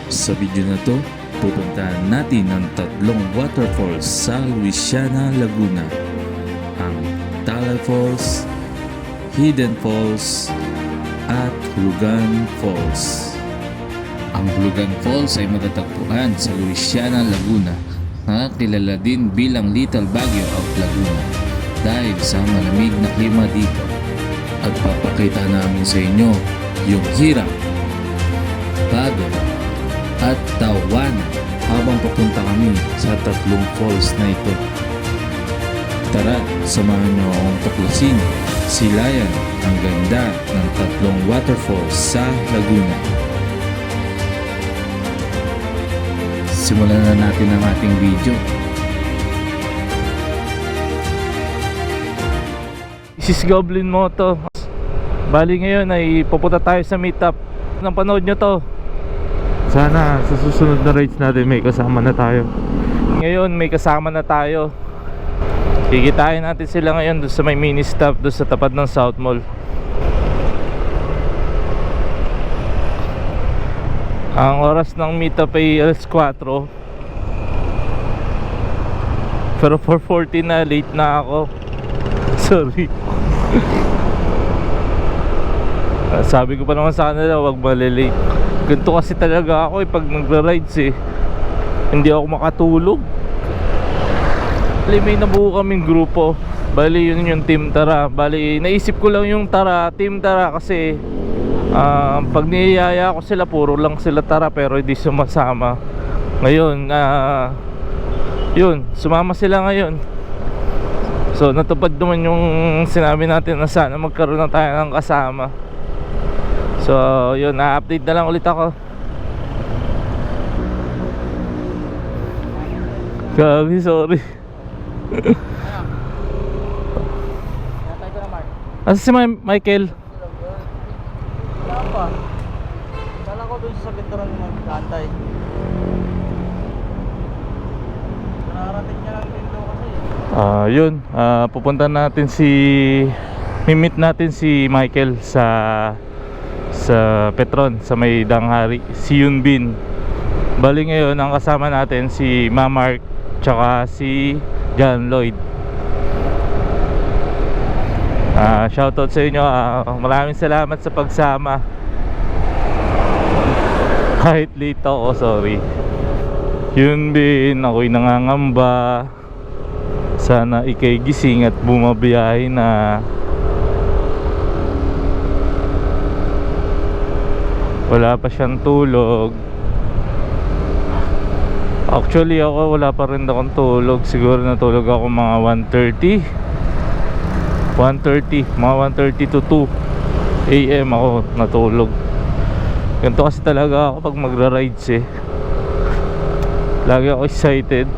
Sa video na to, pupuntahan natin ang tatlong waterfalls sa Luisiana, Laguna. Ang Talal Falls, Hidden Falls, at Hulugan Falls. Ang Hulugan Falls ay matatagpuan sa Luisiana, Laguna na kilala din bilang Little Baguio of Laguna dahil sa malamig na klima dito. At papakita namin sa inyo yung hirap, pagod, at tawanan habang papunta kami sa tatlong falls na ito. Tara, samahan niyo akong tuklasin silayan ang ganda ng tatlong waterfalls sa Laguna. Simulan na natin ang ating video. This is Goblin Moto. Bali ngayon ay pupunta tayo sa meetup. Nang panood nyo to, sana sa susunod na rides natin may kasama na tayo. Ngayon may kasama na tayo. Kikitain natin sila ngayon doon sa may mini stop doon sa tapat ng South Mall. Ang oras ng meetup ay alas 4. Pero 4:40 na, late na ako. Sorry. Sabi ko pa naman sa kanila, wag malilate. Ganito kasi talaga ako pag nagra-rides hindi ako makatulog. Bali may nabuo kaming grupo. Bali yun yung Team Tara. Bali naisip ko lang yung Tara, Team Tara kasi pag niyayaya ko sila, puro lang sila Tara pero hindi sumasama. Ngayon, yun, sumama sila ngayon. So natupad naman yung sinabi natin na sana magkaroon na tayo ng kasama. So yun, na-update na lang ulit ako. Gabi, sorry. Asa si Michael? Wala pa. Kala ko doon sa veteran mag-antay. Nararating niya lang din daw kasi. Yun, pupunta natin mimit natin si Michael sa Petron, sa may Danghari, si Yunbin. Bali ngayon ang kasama natin si Mamark tsaka si John Lloyd. Shoutout sa inyo, maraming salamat sa pagsama. Kahit late ako, sorry. Yunbin, ako'y nangangamba. Sana ikay gising at bumabiyahe na. Wala pa siyang tulog. Actually ako wala pa rin akong tulog. Siguro natulog ako mga 1:30 mga 1:30 to 2 AM ako natulog. Ganito kasi talaga ako pag magra-rides lagi ako excited.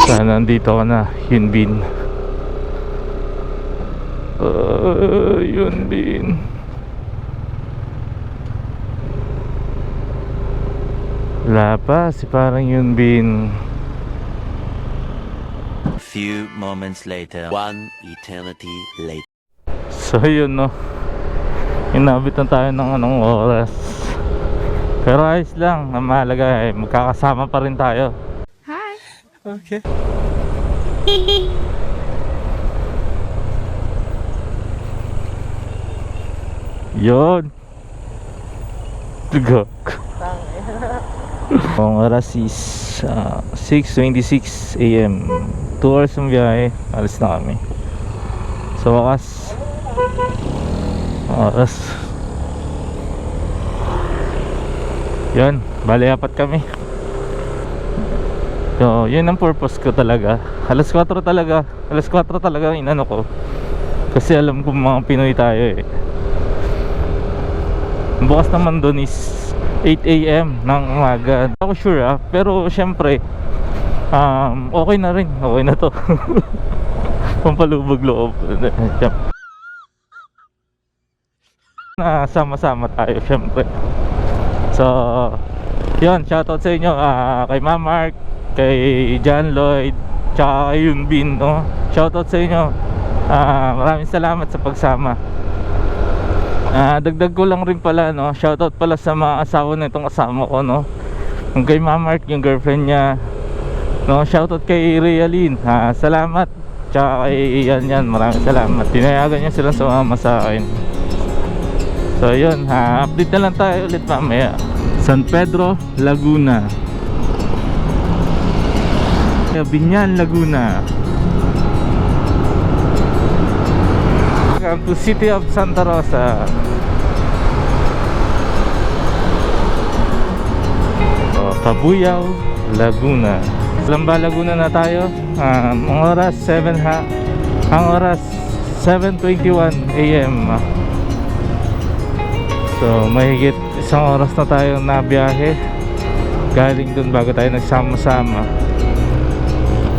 Sana nandito ka na, Yunbin. Yunbin. Wala pa, si parang Yunbin. Few moments later, one eternity later. So yun no, inabot na tayo ng anong oras. Pero ayos lang, ang mahalaga magkakasama pa rin tayo. Hi. Okay. Yun. Tugok. Ang oras is 6:26 AM. 2 hours ng biyahe, alis na kami. Sa wakas, oras. Yun, bali 4 kami. So, yun ang purpose ko talaga. Alas 4 talaga inano ko. Kasi alam ko mga Pinoy tayo Bukas naman doon is 8 AM ng umaga. Hindi ako sure pero syempre okay na rin, okay na to. Pampalubog loob. Sama-sama tayo syempre. So yun, shoutout sa inyo kay Mamark, kay John Lloyd, tsaka kay Yunbin, no? Shoutout sa inyo. Maraming salamat sa pagsama. Dagdag ko lang rin pala, no, shoutout pala sa mga asawa na itong kasama ko, no. Yung kay Mama Art, yung girlfriend niya, no, shoutout kay Realin. Salamat. Tsaka kay yan, maraming salamat. Tinayagan niya sila sumama sa akin. So yun, update na lang tayo ulit mamaya. San Pedro, Laguna. Binyan, Laguna. Welcome to City of Santa Rosa. Cabuyao, Laguna. Lamba, Laguna na tayo. Ang oras 7 ang oras 7:21 AM. So mahigit isang oras na tayo na biyahe galing dun bago tayo nagsama-sama.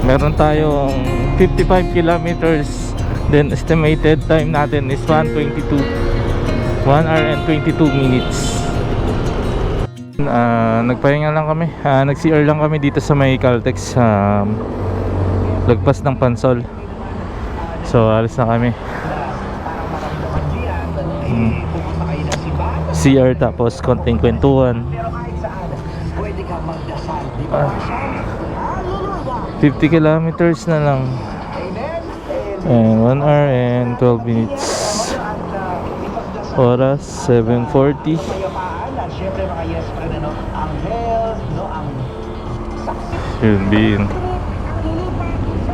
Meron tayong 55 kilometers. Then estimated time natin is 1 hour and 22 minutes. Nagpahinga lang kami, nag-CR lang kami dito sa may Caltex, lagpas ng Pansol. So alis na kami. CR tapos konting kwentuhan. 50 kilometers na lang. And 1 hour and 12 minutes. Oras 7:40.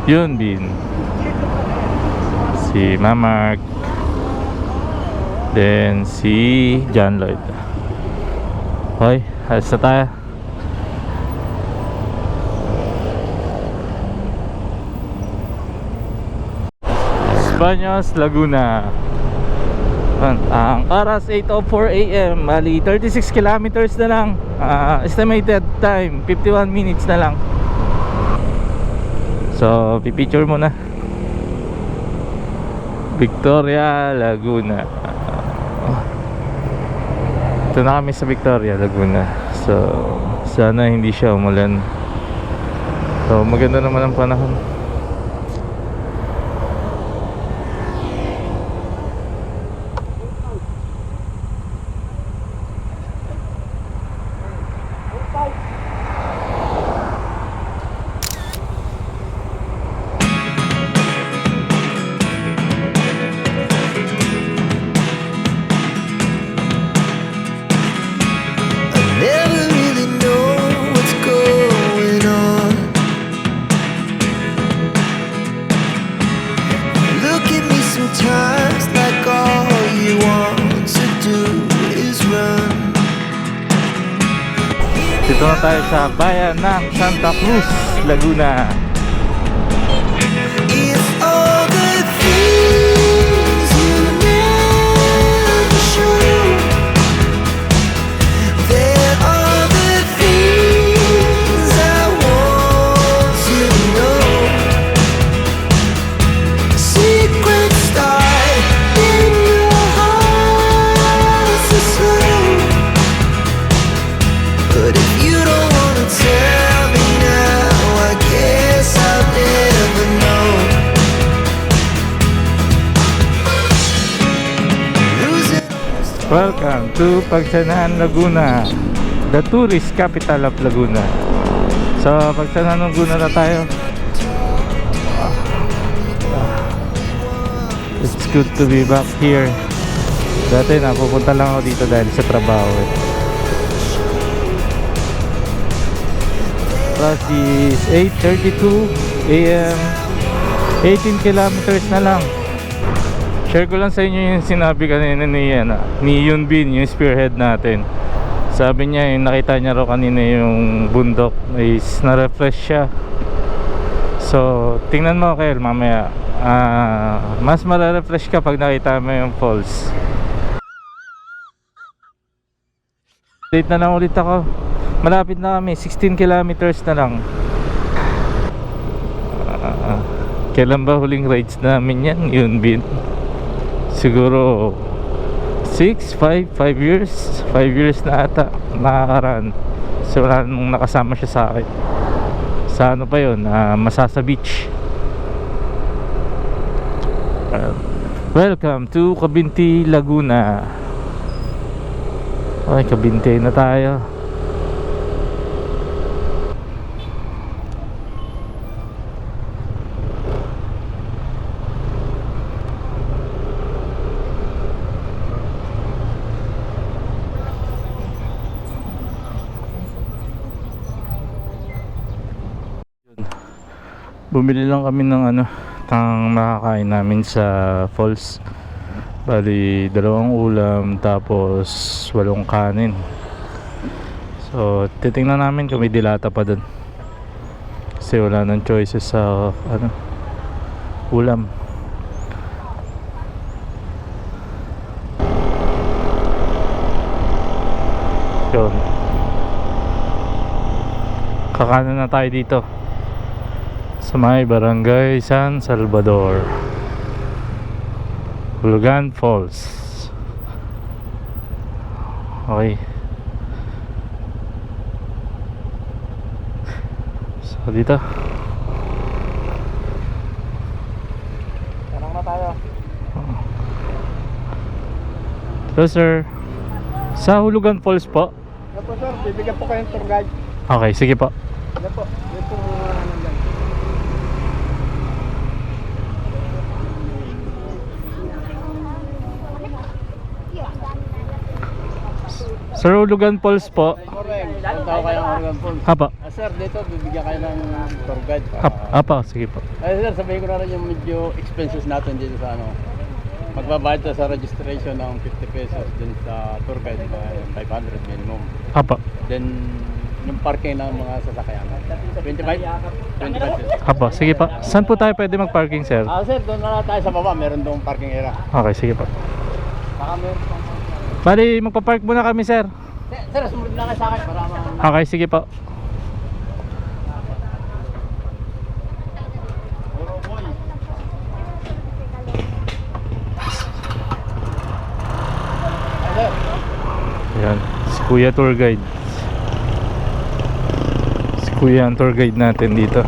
Yun bin si Mamark, then si John Lloyd. Hoy, alis na tayo. Baños, Laguna. Ang oras 8:04 AM. Bali 36 kilometers na lang. Estimated time 51 minutes na lang. So pipicture muna. Victoria, Laguna. Ito na kami sa Victoria, Laguna. So sana hindi siya umulan. So maganda naman ang panahon. Never really know what's going on. Look at me sometimes like all you want to do is run. Dito na tayo sa bayan ng Santa Cruz, Laguna. It's all the things you never show. There are the things I want to know. Secrets start in your heart so slow. But if you don't wanna tell me now, I guess I'll never know. Losing Welcome to Pagsanaan, Laguna, the tourist capital of Laguna. So Pagsanaan, Laguna na tayo. It's good to be back here. Dati napupunta lang ako dito dahil sa trabaho eh. Plus is 8:32 AM. 18 kilometers na lang. Share ko lang sa inyo yung sinabi kanina ni Yun Bin, yung spearhead natin. Sabi niya yung nakita niya raw kanina yung bundok is na-refresh siya. So tingnan mo Kel mamaya, mas mara-refresh ka pag nakita mo yung falls. Update na lang ulit ako. Malapit na kami, 16 kilometers na lang. Kailan ba huling rides namin yan? Yun Bin, siguro 5 years na ata nakakaraan. So wala nung nakasama siya sa akin. Sa ano pa yun, Masasa Beach. Welcome to Cabinti, Laguna. Ay, kabintay na tayo. Bumili lang kami ng tang makakain namin sa falls. Bali, 2 ulam tapos 8 kanin. So, titingnan namin kung may dilata pa dun. Kasi wala nang choices sa ulam. Yun. Kakanan na tayo dito sa may Barangay San Salvador, Hulugan Falls. Okay. So dito Tanong na tayo. hello sir, sa Hulugan Falls po. Yan po sir, bibigyan po kayong tour guide. Okay, sige po. Yan po, yan po nandyan. Sir, Hulugan Falls po. Correct. Punta ko kayo ng Organ Falls. Apa. Sir, dito bibigyan kayo ng tour guide. Apa, sige po. Ay sir, sabihin ko na rin yung medyo expenses natin dito sa magbabayad ka sa registration ng 50 pesos din sa tour guide, 500 minimum. Apa. Then yung parking ng mga sasakyan, 25 pesos. Apa, sige po. Saan po tayo pwede mag-parking, sir? Sir, doon na tayo sa baba, meron doong parking area. Okay, sige po. Saka meron pang Bali, magpa-park muna kami, sir. sir, sumunod na kayo sa akin para Okay, sige po. sir. Ayan, si Kuya tour guide. Si Kuya ang tour guide natin dito.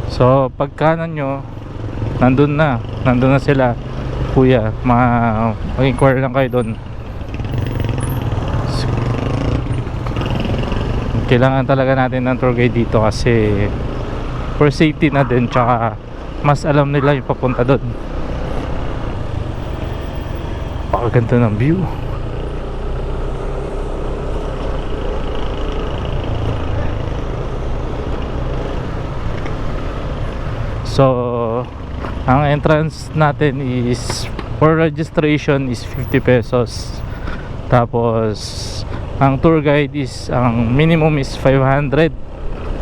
So, pag kanan nyo, nandun na sila, kuya. Mag-inquire lang kayo doon. Kailangan talaga natin ng tour guide dito kasi for safety na din, tsaka mas alam nila yung papunta doon. Pakaganda ng view. So, ang entrance natin is, for registration is 50 pesos. Tapos, ang tour guide is, ang minimum is 500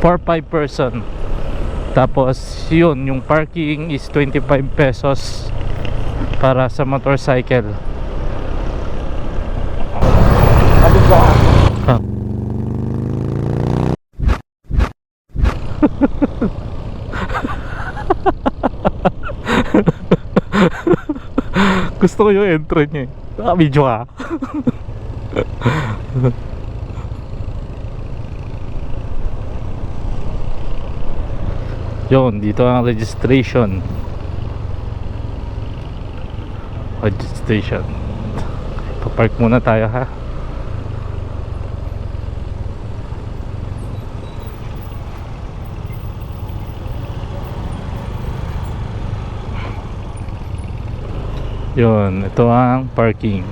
for 5 person. Tapos, yun, yung parking is 25 pesos para sa motorcycle. Ah. Gusto ko yung entry niya eh. Video ka. Yun, dito ang registration. Registration. Papark muna tayo ha. Yun, ito ang parking.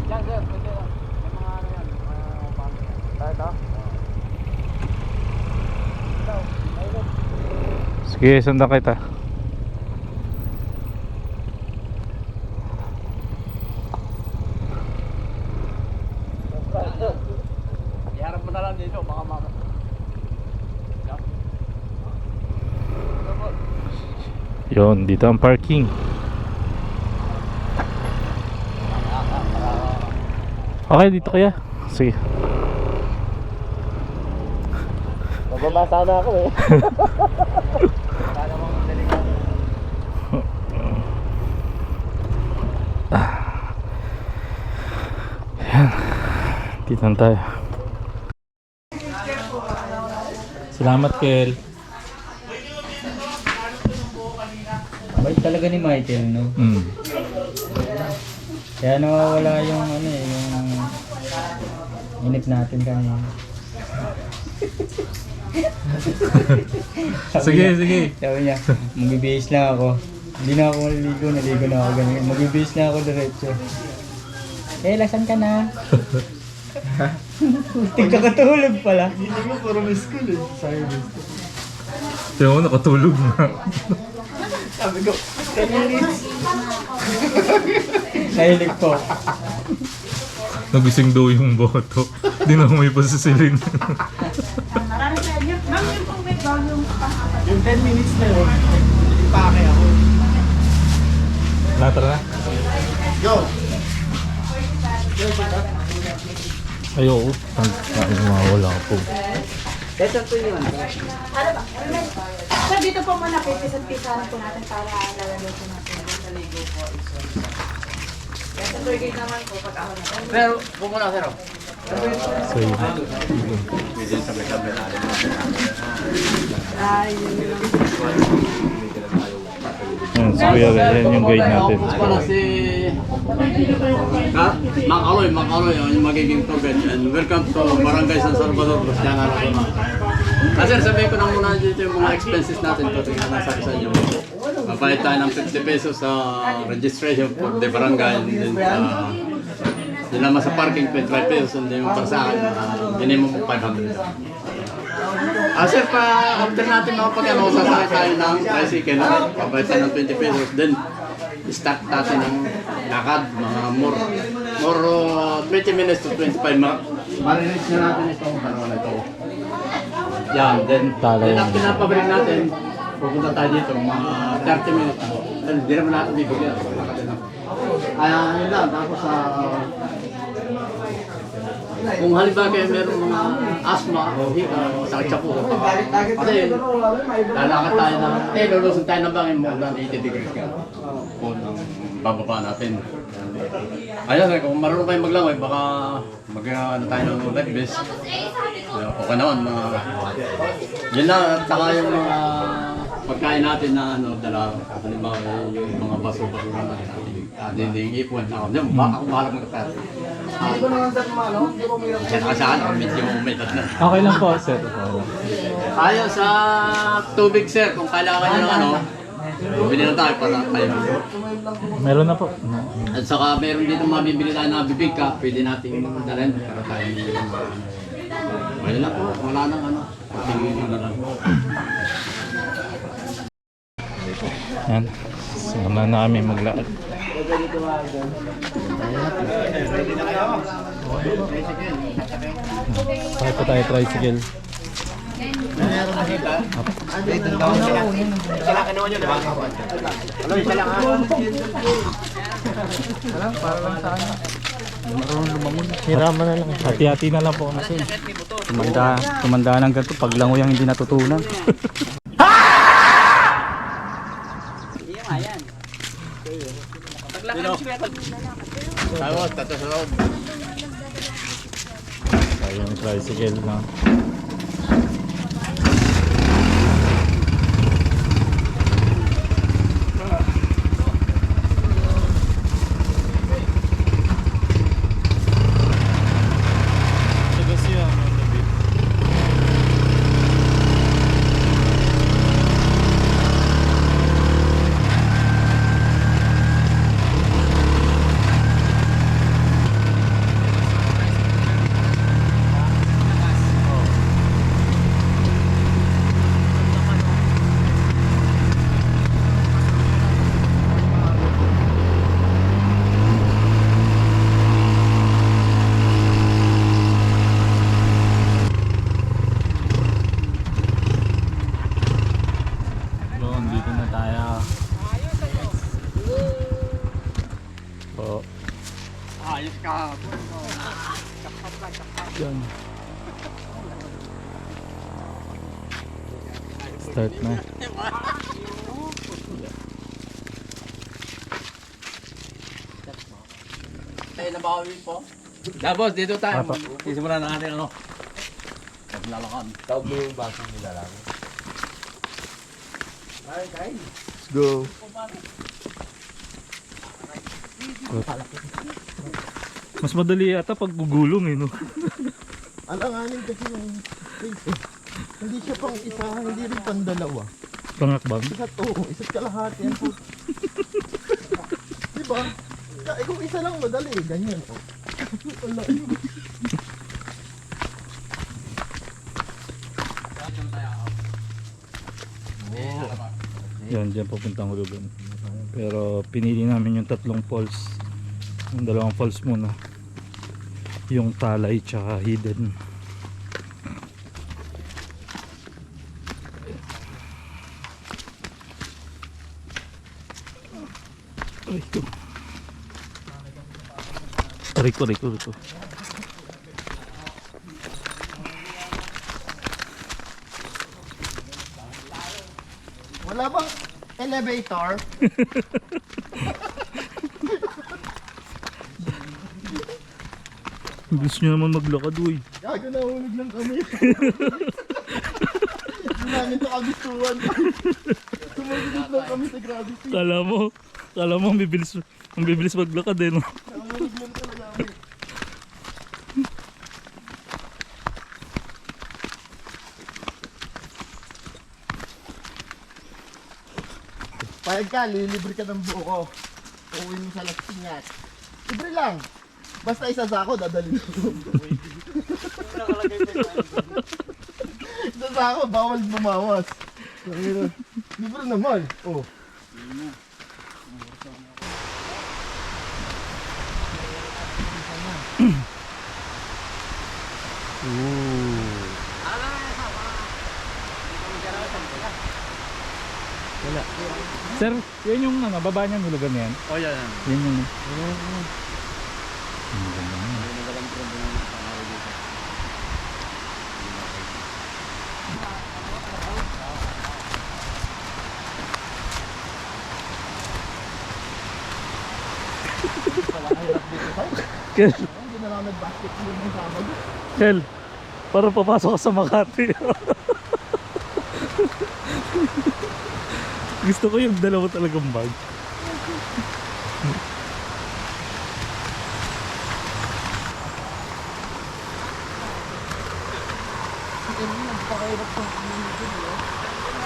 Yan sir, pwede lang. May mga yan, tayo. Sige, sundan kita. Iharap mo na lang dito, baka mama. Yun, dito ang parking. Okay, dito kaya. Sige. Mababasa na ako eh. Kita na tayo. Salamat, Kel. Bait talaga ni Michael, no? Kaya nawawala yung ano eh, yung inip natin kanina. Sige, sige. Sabi niya, magbibihis lang ako. Hindi na ako maliligo, naligo na ako ganyan. Magbibihis na ako diretso. Eh, lasan ka na? Tigkakatulog pala. Tingnan mo, nakatulog na. Sabi ko, 10 minutes. Nahilig po. Nagising daw yung boto. Di na may pasisilin. Maraming sa inyo. Ma'am, yung pong may volume pang-apat. Yung 10 minutes na yun, ipake ako. Tara na. Ayoko. Wala po. Better to yun. Ano ba? Sir, dito po muna pipisan-pisahan po natin para lalagay po natin. Yes, sa tour guide naman po pag ako natin. Pero, bumula sir. So yun. Yan, si Kuya Gal, yan yung guide natin. Pala si Macaloy, yung magiging tour guide. And welcome to Barangay San Salvador, Luciana, Laguna. Sir, sabihin ko na muna dito yung mga expenses natin. Ito yung nasabi sa inyo. Mapahit tayo ng 50 pesos sa registration for the barangay. And then, yun naman sa parking, 25 pesos. And then yung pasahan, minimum 500. Sir, after natin makapag-ano, sasakay tayo ng tricycle. Mapahit tayo ng 20 pesos. Then, start natin ng lakad, mga more 20 minutes to 25 minutes. Marinig na natin ito, dalawa na ito. Yan, then ang pinapabalik natin, pupunta tayo dito, mga 30 minutes. Then, hindi naman natin bibigyan. Yun lang, tapos kung halimbawa kayo meron mga asthma o hika o sakit sa puso, kasi lalakad tayo lulusun tayo ng bangin mo ng 80 degrees ka. Kung bababa natin. Ayun, kung marunong kayo maglangoy, baka ano tayo ng life vest. Okay naman, yun lang, at saka yung mga pagkain natin na dala, halimbawa yung mga baso-basura natin, dinding ipon, ako bahala magkapera. Hindi ko naman sa kumano, siya nakasaan, medyo may edad na. Okay lang po, sir. Ayun, sa tubig sir, kung kailangan nyo ng bumili na tayo para tayo. Meron na po. At saka meron dito mabibili tayo na bibigka, pwede natin dalhin para tayo wala na po, wala nang patingin na lang. Yan. Sama na kami maglaad. Sakay pa tayo tricycle. Hiraman na lang. Hati-hati na lang po kasi. Tumanda ng ganito, paglangoy ang hindi natutunan. Tapos, tatas sa loob. Ayun, tricycle na. Dito na tayo. Po. Ayos ka. Yan. Start na. Ay, nabawi po. Tapos dito tayo. Apa. Sisimulan na natin ano. Paglalakan. Let's go. Mas madali yata pag gugulong eh, no? Alanganin kasi yung face eh. Hindi siya pang isa, hindi rin pang dalawa. Pangakbang. Isa't kalahati yan po. Diba? Kung isa lang madali eh, ganyan oh. Wala yun. Yan, dyan papuntang hulugan. Pero pinili namin yung tatlong falls. Yung dalawang falls muna. Yung Talay tsaka Hidden. Riko. Wala bang elevator? Gusto nyo naman maglakad, uy. Gago na hulog lang kami. Hindi namin ito kagustuhan. Sumagod lang kami sa gravity. Kala mo ang bibilis maglakad eh, no? Nahulog lang talaga kami. Payag ka, lilibre ka ng buo ko. Uuwi mo sa Las Piñas. Libre lang. Basta isa sa ako, dadalhin ko. Isa sa ako, bawal bumawas. Libre naman. Oh. Sir, yan yung baba niya hulugan na yan. Oh, yan. Yan yung Kel, Hindi na lang nag-basketball ng Sabado. Kel, para papasok ka sa Makati. Gusto ko yung dalawa talagang bag.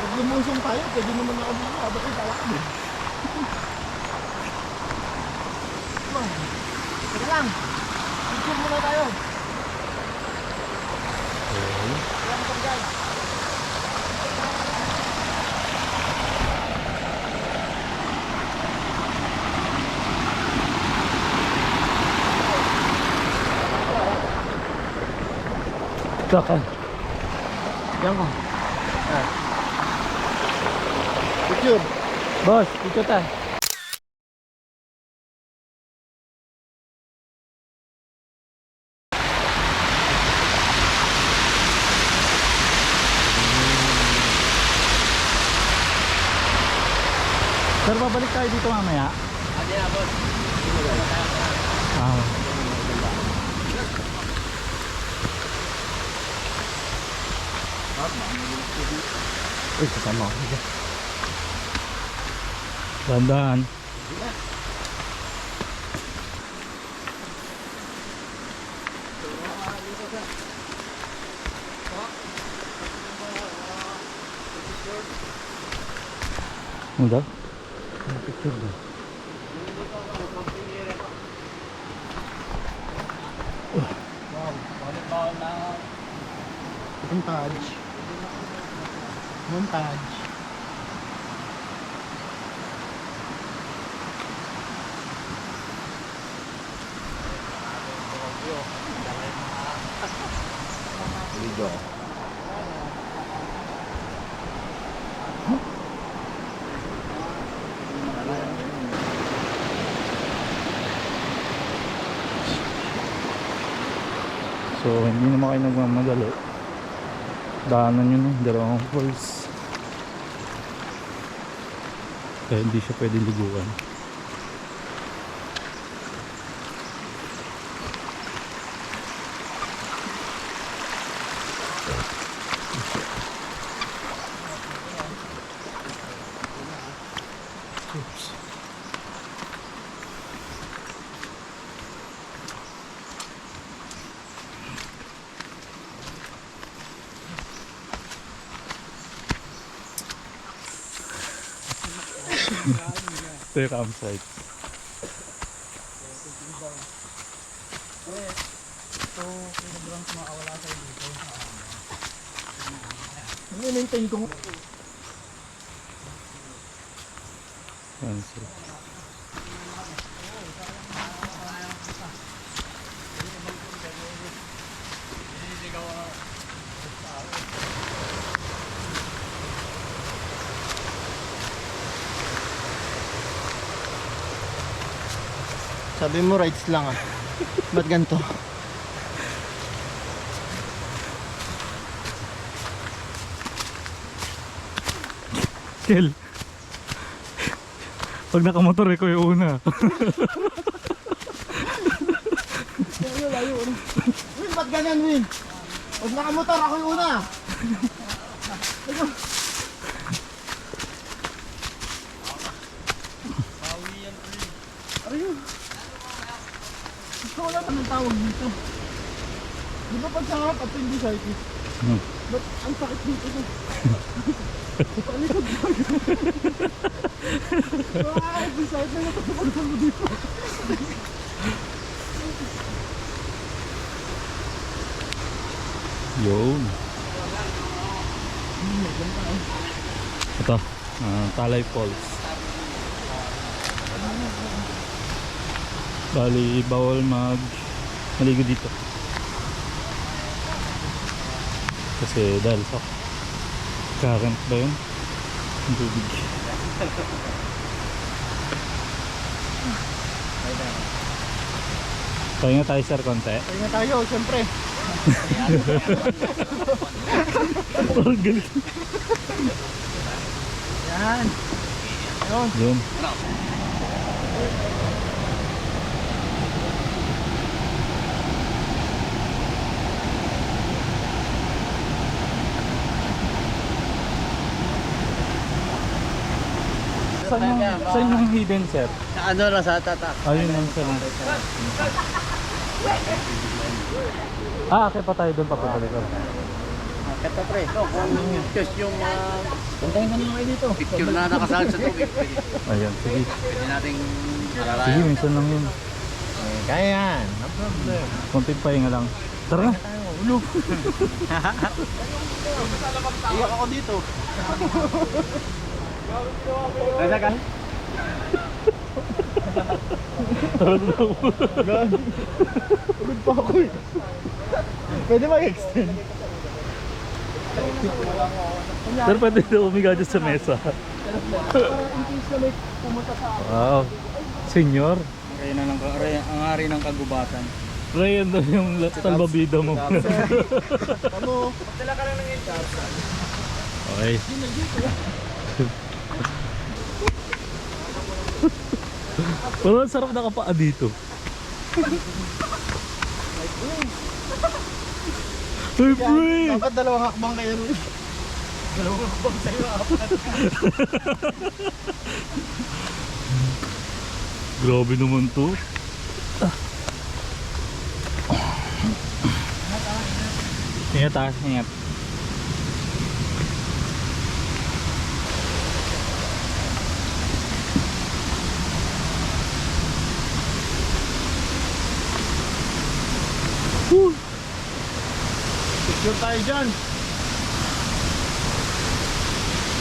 Pag lumusong tayo, pwede naman ako dito. Dapat yung talakad eh. Teka lang. Picture muna tayo. Yan po guys. Saka. Yan ko. Picture. Boss, dito tayo. Sir, babalik tayo dito mamaya. Ate na, boss. Ah. Uy, kasama ako. Dandaan. Udah? Picture deh. Montage. Montage. Video. So hindi naman kayo nagmamadali. Daanan nyo na, dalawang falls. Kaya hindi siya pwedeng liguan. Ito yung campsite. Maintain ko. Campsite. Sabi mo rights lang ah. Ba't ganito? Kel. Pag nakamotor ko yung una. Win, ba't ganyan Win? Huwag nakamotor, ako yung una. Ayun. Gusto ko lang anong tawag dito. Di ba pag sa harap at hindi cyclist? Ba't ang sakit dito na? Palikod lang. Ay, beside na natapagod mo dito. Yun. Ito, Talay Falls. Bali, bawal maligo dito. Kasi dahil sa current ba yun? Ang tubig. Tayo nga tayo sir konti. Tayo na tayo, siyempre. Parang galit. Yan. Ayun. Yun. Saan yung hidden sir? Ano lang sa tatak? Ayun lang sir. Okay pa tayo doon papunta ko. Kata pre, no, kung just yung puntahin na naman dito. Picture na nakasal sa tubig. Ayun, sige. Pwede nating Sige, alalayan. minsan lang yun. Kaya yan. No problem. Konting pahinga lang. Tara na. Iyak ako dito. Kaya ka? Pagod pa ako eh. Pwede mag-extend. Sir, pwede na umiga dyan sa mesa. Wow. Senyor. Ang hari ng kagubatan. Ryan daw yung talbabida mo. Ano? Okay. Parang sarap nakapaa dito. Hey, pre! Dapat dalawang hakbang kayo rin. Dalawang hakbang sa'yo, apat. Grabe naman to. Ingat ah, ingat. Picture tayo dyan.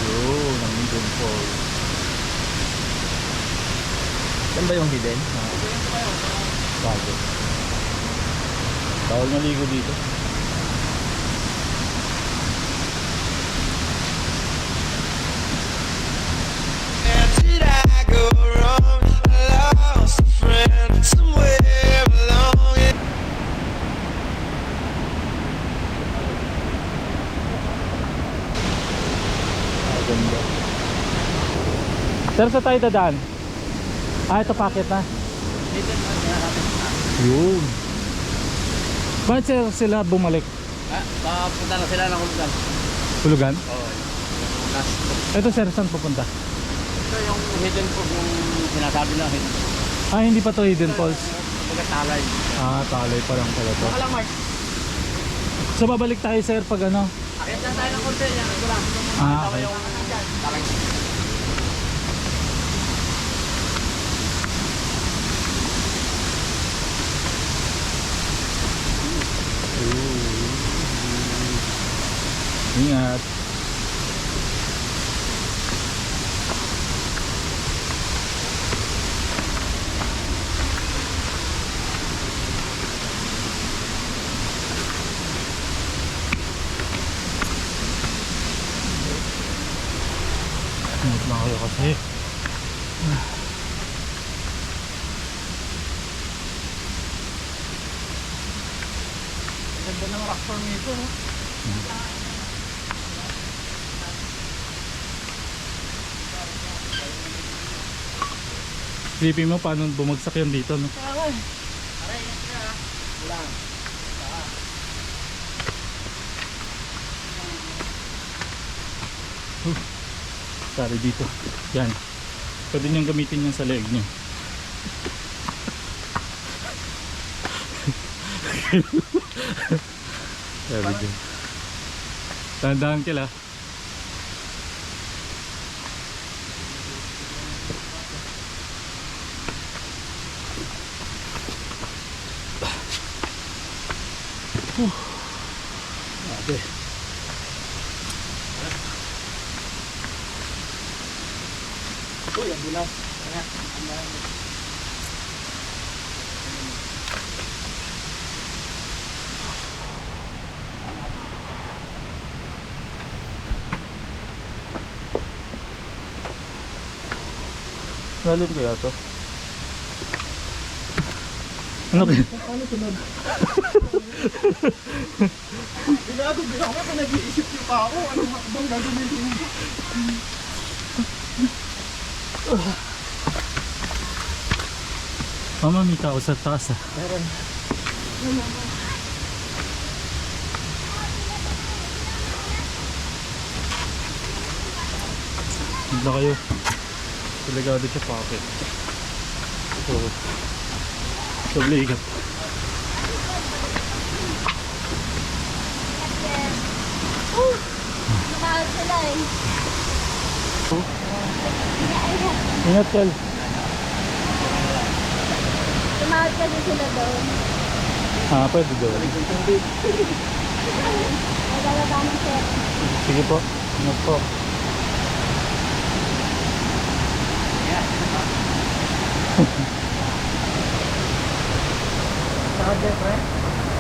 Yun, ang hidden falls. Saan ba yung hidden? Bago. Bawal maligo dito. Did I go wrong? Lost a friend somewhere along it. Maganda. Sir, sa tayo dadaan? Ah, ito packet na. Yun. Bakit sir sila bumalik? Papunta na sila ng hulugan. Hulugan? Oo. Last. Ito sir, saan pupunta? Ito yung hidden po yung sinasabi na hidden. Ah, hindi pa to Hidden Falls. Pagkatalay. Ah, talay pa lang pala to. Baka lang, Mark. So babalik tayo sir pag ano? Akit lang tayo ng konti. Yan, ito lang. Ah, Tama okay. yung talay. Ingat. Ingat lang kayo kasi. Ganda ng rock formation. No? Isipin mo paano bumagsak yan dito, no? Sorry dito. Yan. Pwede niyong gamitin yan sa leg niyo. Sabi dyan. Tandaan kila. Grabe. Uy, ambulance. Lalim kaya to? Ano kaya? Binago, binago, nag-iisip yung pa ako. Ano bang gagawin ko? Mama, may tao sa taas ah. Hindi kayo. Delegado siya pocket. So, obligat. Mahal sila eh. Ingat Kel. Tumawag kasi sila doon. Ah, pwede doon. Nagalaba ng sir. Sige po. Ingat po.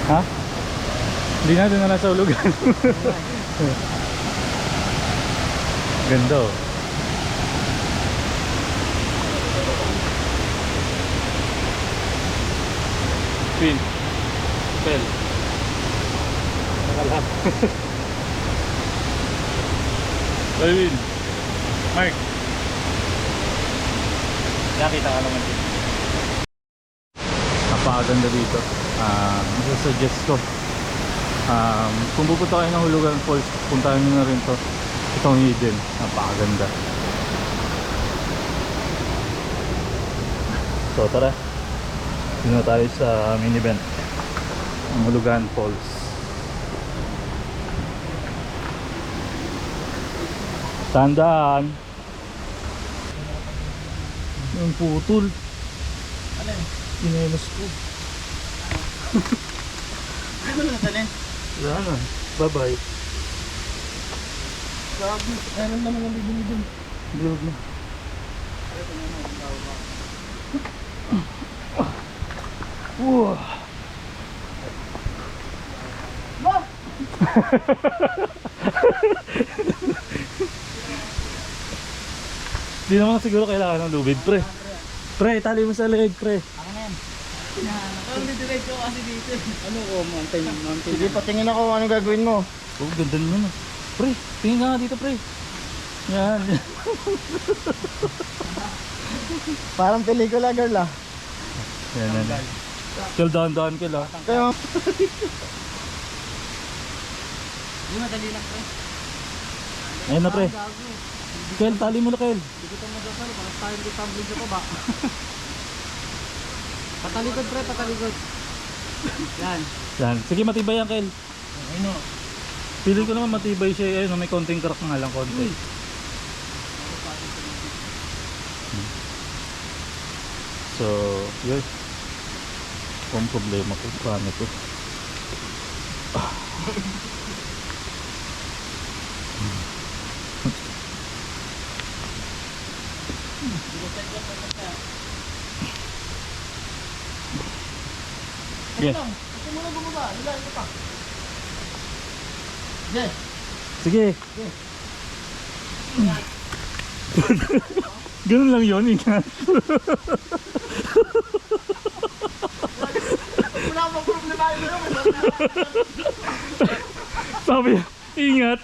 Ha? Hindi na, doon na nasa ulugan. Ganda oh. Queen. Pel. Nakalap. Alvin. Mark. Nakita ka naman dito. Napakaganda dito. Masasuggest ko. Kung pupunta kayo ng Hulugan Falls, puntahan nyo na rin to. Itong hidden. Napakaganda. So tara. Dito tayo sa mini event ng Hulugan Falls. Tandaan. Yung putol. Ano yun? Kinelos ko. Ano na natin? Wala na. Bye bye. Grabe, meron naman ang bibili dun. Bilog na. Wow. Di naman siguro kailangan ng lubid, pre. Pre, tali mo sa leg, pre. Ang didiretso kasi dito. Ano ko, mountain. Sige, patingin ako ano gagawin mo. Oh, ganda naman. Pre, tingin ka nga dito, pre. Yan. Parang pelikula girl ah. Yan. Kel, dahan-dahan Kel ah. Kaya Ayun na pre. Kel, tali mo na Kel. patalikod pre, patalikod. Yan. Yan. Sige, matibay yan Kel. Pili ko naman matibay siya. Ayun, may konting crack nga lang konti. So, yun. Kung problema ko, paano to? Yes. Sige. Ganun lang yun, ingat. Wala akong problema yun. Sabi, ingat.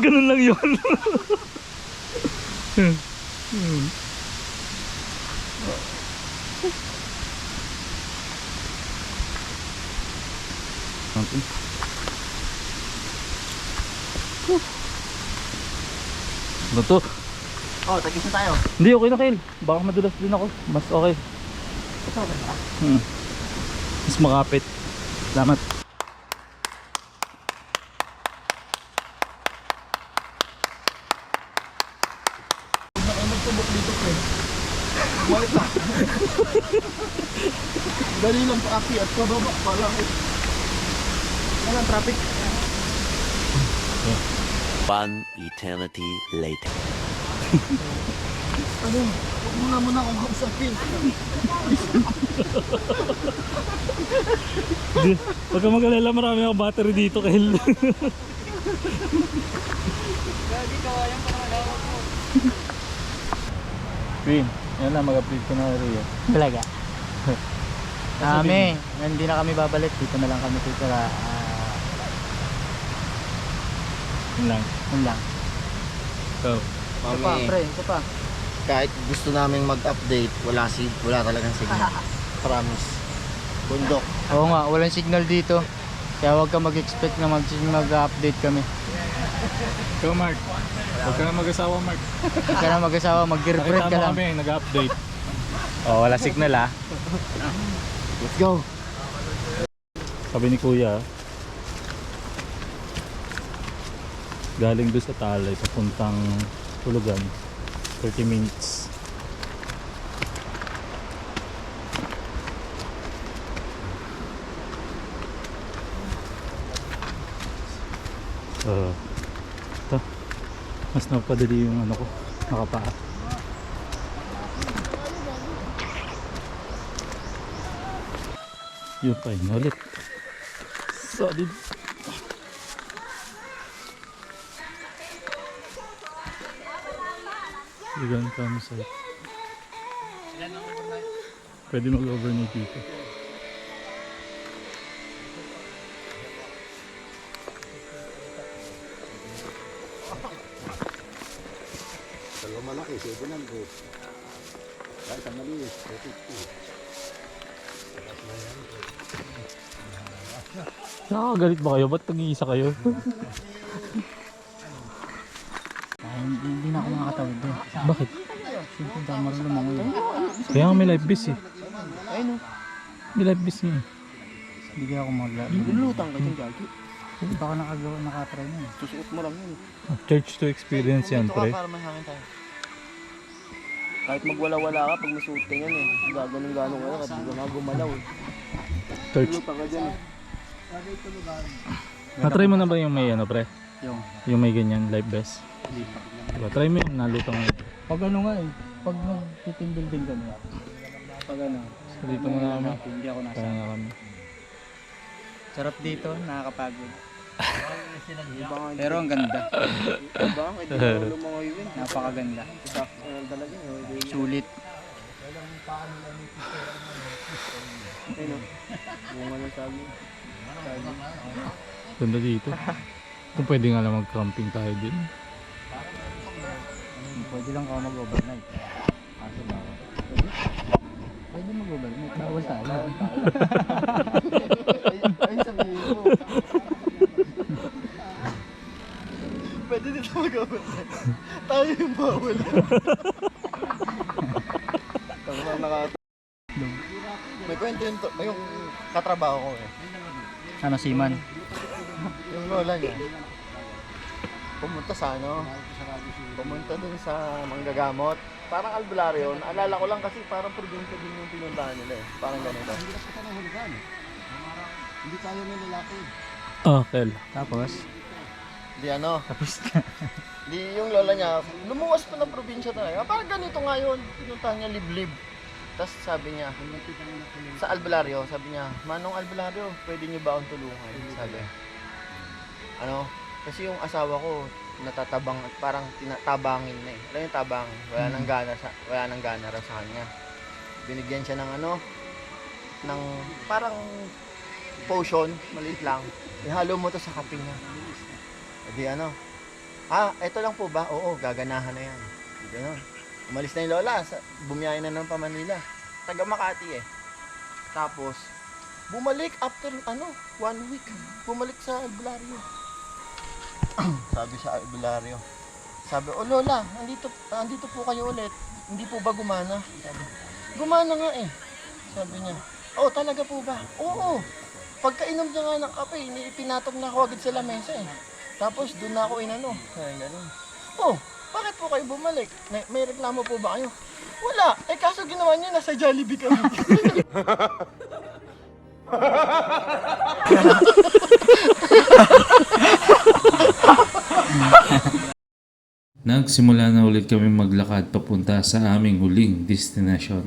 Ganun lang yun. Ano to? Oh, tagis na tayo. Hindi, okay na Kyle. Baka madulas din ako. Mas okay. Okay ba? Mas makapit. Salamat. Dali lang pa aki at pababa pa lang. Walang traffic. One eternity later. Ano? Huwag muna akong kausapin. Huwag ka mag-alala, marami akong battery dito Kyle. Queen, yan na mag-update ko na rin. Talaga. Hindi na kami babalik. Dito na lang kami titira. Yun lang. Yun lang. So, Ito pa, pre. Ito pa. Kahit gusto naming mag-update, wala talagang signal. Promise. Bundok. Oo nga, walang signal dito. Kaya huwag ka mag-expect na mag-update kami. ikaw Mark. Huwag ka na mag-asawa Mark. Huwag ka na mag-asawa, mag-refresh ka lang. kami, nag-update. Oh, wala signal ah. Let's go. Sabi ni Kuya, galing doon sa Talay papuntang Tulugan, 30 minutes. Ito, mas napadali yung ano ko, nakapaa. Yun pa yun ulit. Solid. Ligan campsite. Pwede mag-overnight dito. Dalawa malaki, 700. Kahit ang maliit, 250. Nakakagalit ba kayo? Ba't nag-iisa kayo? Hindi na ako makakatawid doon. Bakit? Siyempre, hindi ako marunong lumangoy. Kaya nga may live bis eh. Ayun o. May live bis nga. Hindi ako mag-laro. Lulutang ka dyan, Gagi. Baka nakatry na eh. Susuot mo lang yun. Church to experience yan, pre. Para may hangin tayo. Kahit magwala-wala ka, pag masuot ka yan eh. Gaganong-ganong ka, at di ka na gumalaw eh. Church. Lulutang ka dyan eh. Na-try mo na ba yung may ano, pre? Yung Yung may ganyan, live vest? Diba? Try mo yung nalutang mo. pag ano nga eh. Pag nag-team building kami. Pag ano. So, dito muna kami. Hindi ako nasa. Kaya nga kami. Sarap dito, nakakapagod. Pero ang ganda. Bakit? Hindi mo lumangoy yun. Napakaganda. Sakto na talaga eh. Sulit. Ayun o. Bunga ng sabi. Ganda dito. Kung pwede nga lang mag-camping tayo din. Pwede lang ako mag-overnight. Kaso bawal. Pwede mag-overnight. Bawal tayo. Ay, sabihin mo. Pwede dito mag-overnight. Tayo yung bawal. Tapos nakata. May kwento yung katrabaho ko eh. Ano, Seaman? Yung lola niya. Pumunta sa pumunta dun sa manggagamot. Parang albularyo. Naalala ko lang kasi parang probinsya din yung pinuntahan nila eh. Parang ganito. Hindi tayo may lalaki. Okay. Tapos? Di ano. Tapos na. Di yung lola niya, lumuwas pa ng probinsya talaga. Parang ganito nga yun. Pinuntahan niya liblib. Tapos sabi niya, sa albularyo, sabi niya, Manong albularyo, pwede niyo ba akong tulungan? Sabi. Ano? Kasi yung asawa ko, natatabang at parang tinatabangin na eh. Alam yung tabang, wala nang gana raw sa kanya. Binigyan siya ng ng parang potion, maliit lang. Ihalo mo to sa kape niya. E di eto lang po ba? Oo, gaganahan na yan. Gano'n. Umalis na yung lola, bumiyahin na ng Manila. Taga Makati eh. Tapos, bumalik after 1 week. Bumalik sa albularyo. Sabi sa albularyo. Sabi, oh lola, andito po kayo ulit. Hindi po ba gumana? Sabi, gumana nga eh. Sabi niya, oh talaga po ba? Oo. Pagkainom niya nga ng kape, ipinatong na ako agad sa lamesa eh. Tapos doon na ako Sabi ganun. Oh, bakit po kayo bumalik? May reklamo po ba kayo? Wala. Eh kaso ginawa niya nasa Jollibee kami. Nagsimula na ulit kami maglakad papunta sa aming huling destination.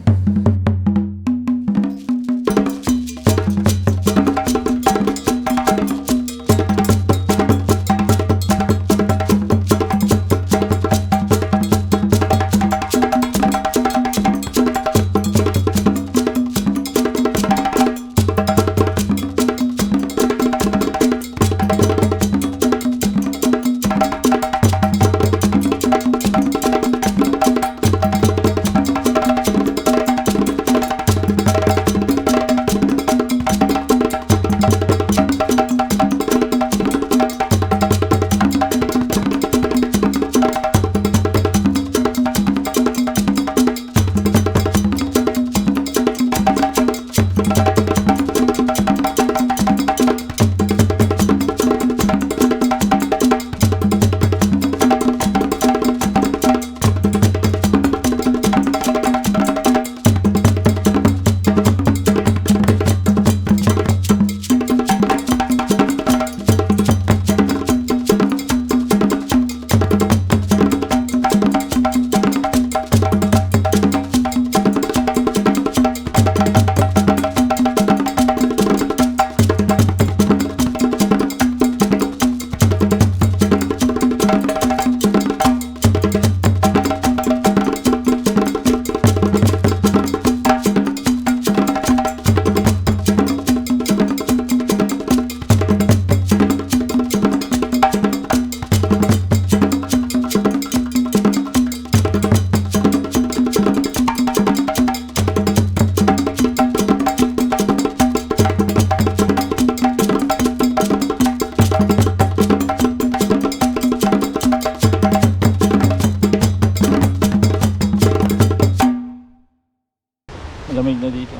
Lamig na dito.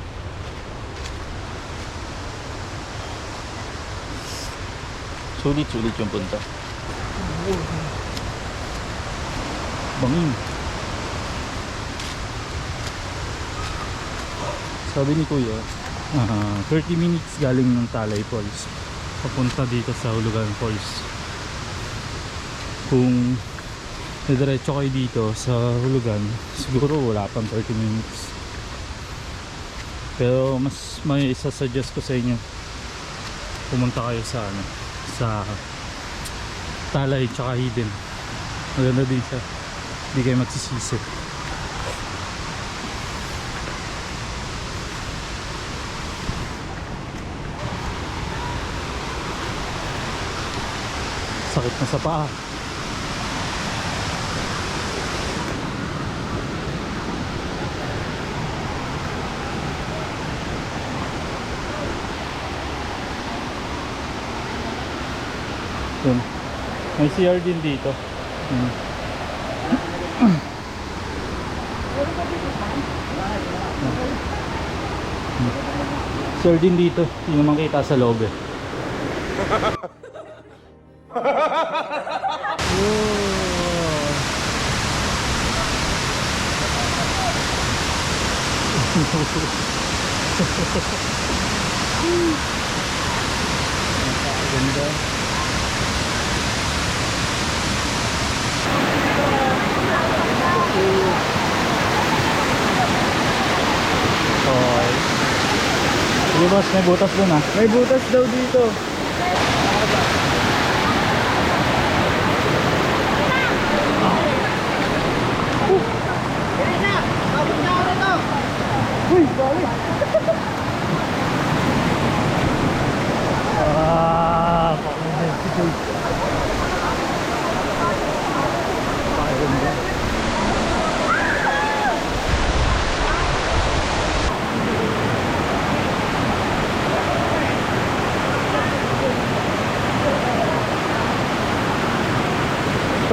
Sulit-sulit yung punta. Bangin. Sabi ni Kuya, 30 minutes galing ng Talay Falls papunta dito sa Hulugan Falls. Kung diretso kayo dito sa Hulugan, siguro wala pang 30 minutes. Pero mas may isasuggest ko sa inyo, pumunta kayo sa sa Talay tsaka Hidden. Maganda din siya, hindi kayo magsisisi. Sakit na sa paa. Yun. May CR din dito. CR din dito. Hindi naman kita sa loob eh. Ganda. Okay. Sige boss, may butas dun ah. May butas daw dito. Uy, balik.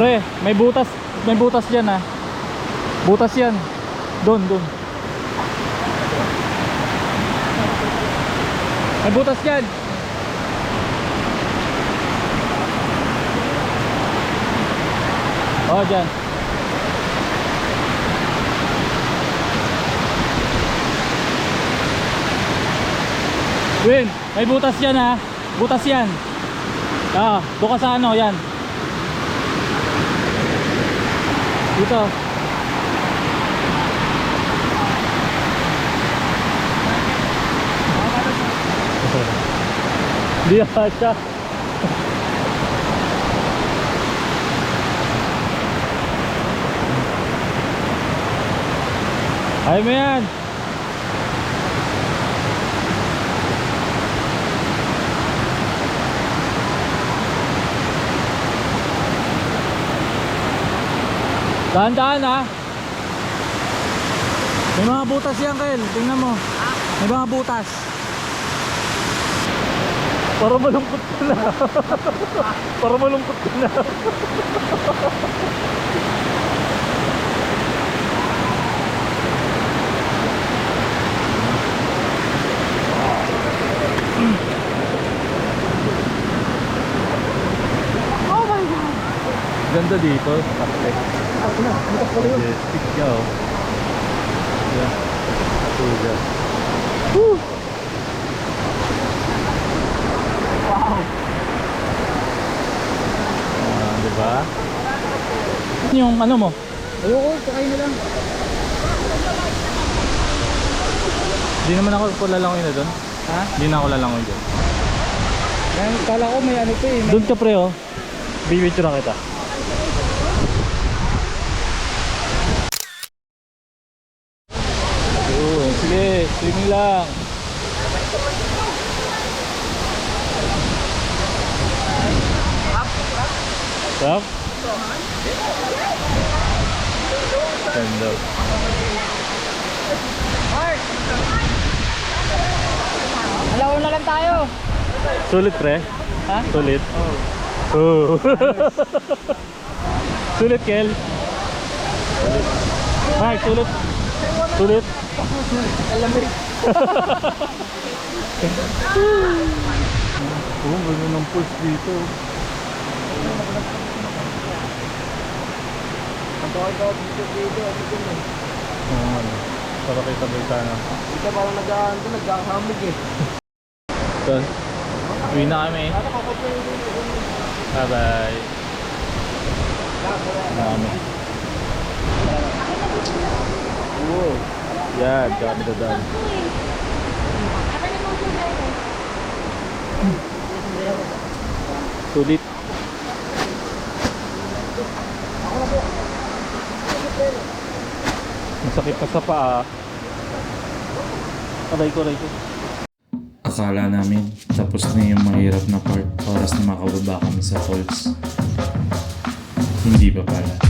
Pre, may butas diyan ah. Butas 'yan. Doon. May butas diyan. Oh, diyan. Win, may butas 'yan ah. Butas 'yan. Ah, doon ka sa ano, 'yan. Dito. Di siya. Ay mo yan. Dahan-dahan ha. May mga butas yan, Kel. Tingnan mo. May mga butas. Para malungkot ka na. Para malungkot ka na. Oh my God! Ganda dito. Majestic ka oh. Yeah. Suga. Woo! Wow! Diba? Yung ano mo? Ayoko, sakay na lang. Hindi naman ako lalangoy na doon. Ha? Hindi na ako lalangoy doon. Kala ko may ano to eh. Doon ka pre oh. Bibidyo na kita. Yun, sige, swimming lang. Sarap? Ganda. Alaw na lang tayo. Sulit pre? Ha? Sulit? Oo. Sulit Kel? Mark, sulit? Sulit? Oo, gano'n ng pulse dito. Para kita Bultana. Ito parang nagkakamig eh. So, uwi na kami. Bye bye. Yan, kami dadaan. Sulit. Masakit pa sa paa. Aray ko. Akala namin tapos na yung mahirap na part, oras na makababa kami sa falls. Hindi pa pala.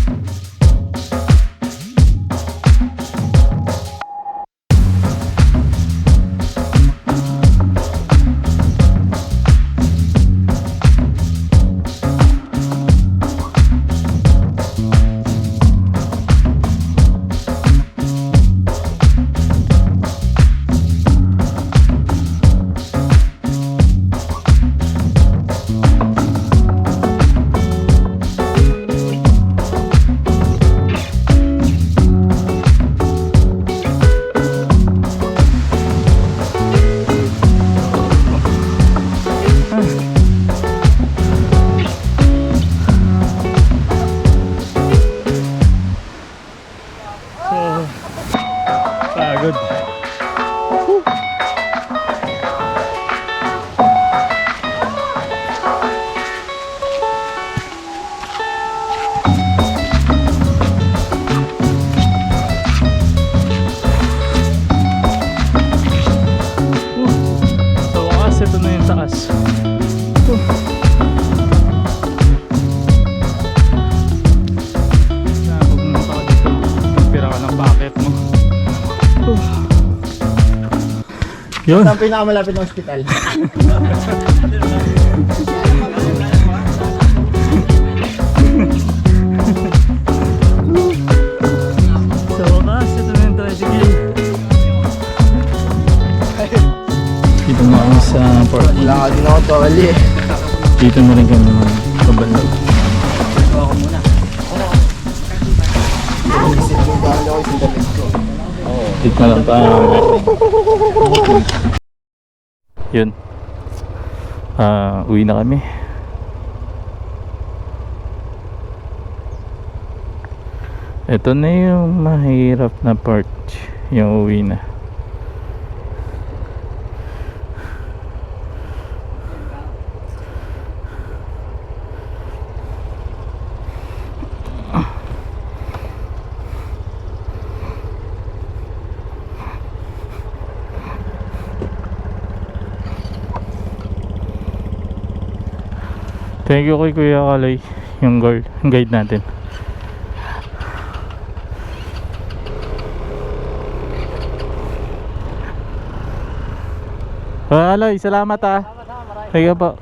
Yun. Ito ang pinakamalapit na ospital. Sa wakas, ito na yung tricycle. Dito na kami sa park. Wala ka din ako tawali eh. Dito na rin kami magkabalag. Dito na lang tayo. Yun. Uwi na kami. Ito na yung mahirap na part. Yung uwi na. Thank you kay Kuya Kaloy, yung guide natin. Kuya Kaloy, salamat ah. Thank you po.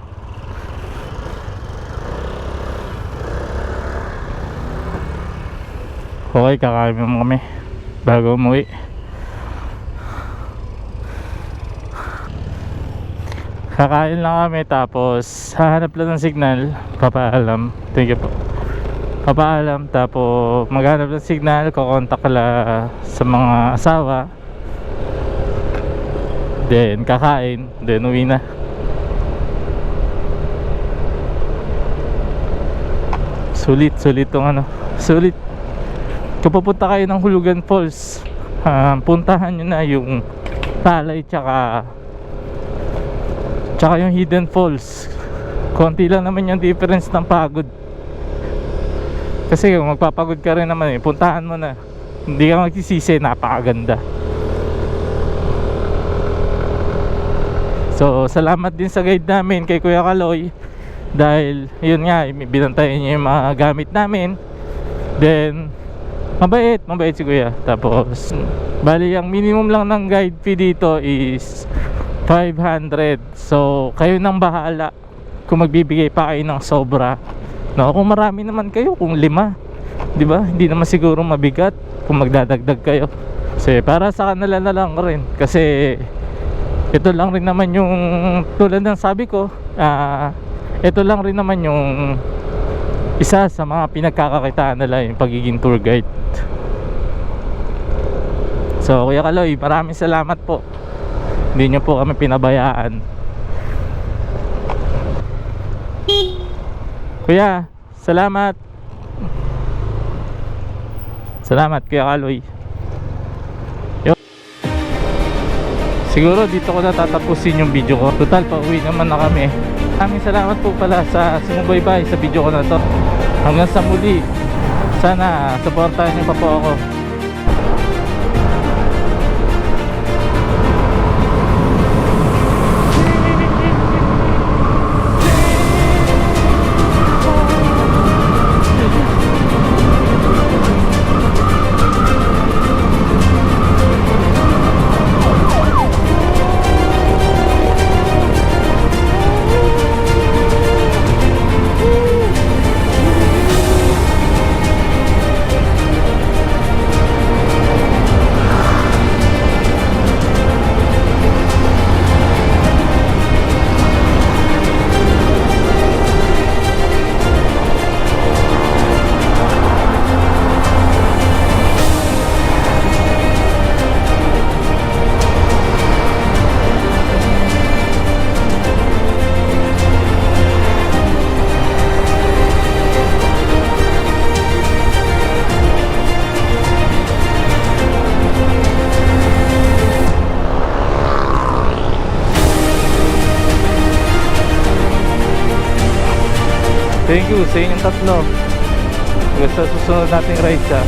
Okay, kakain mo kami bago umuwi. Kakain lang kami tapos hahanap lang ng signal, papaalam. Thank you po. Papaalam tapos maghanap ng signal, kukontak ka sa mga asawa. Then kakain, then uwi na. Sulit tong sulit. Kung pupunta kayo ng Hulugan Falls, puntahan nyo na yung Talay tsaka yung Hidden Falls. Konti lang naman yung difference ng pagod. Kasi kung magpapagod ka rin naman puntahan mo na. Hindi ka magsisisi, napakaganda. So salamat din sa guide namin kay Kuya Kaloy. Dahil yun nga, binantayan niya yung mga gamit namin. Then mabait si Kuya. Tapos bali ang minimum lang ng guide fee dito is 500. So kayo nang bahala kung magbibigay pa kayo ng sobra. No, kung marami naman kayo, kung 5, 'di ba? Hindi naman siguro mabigat kung magdadagdag kayo. Kasi para sa kanila na lang rin. Kasi ito lang rin naman yung tulad ng sabi ko, ito lang rin naman yung isa sa mga pinagkakakitaan nila, yung pagiging tour guide. So Kuya Kaloy, maraming salamat po. Hindi nyo po kami pinabayaan. Kuya, salamat. Salamat Kuya Kaloy. Siguro dito ko na tatapusin yung video ko. Total, pauwi naman na kami. Maraming salamat po pala sa sumubaybay sa video ko na to. Hanggang sa muli, sana supportahan nyo pa po ako. Thank you sa inyong tatlo. Hanggang sa susunod nating ride siya.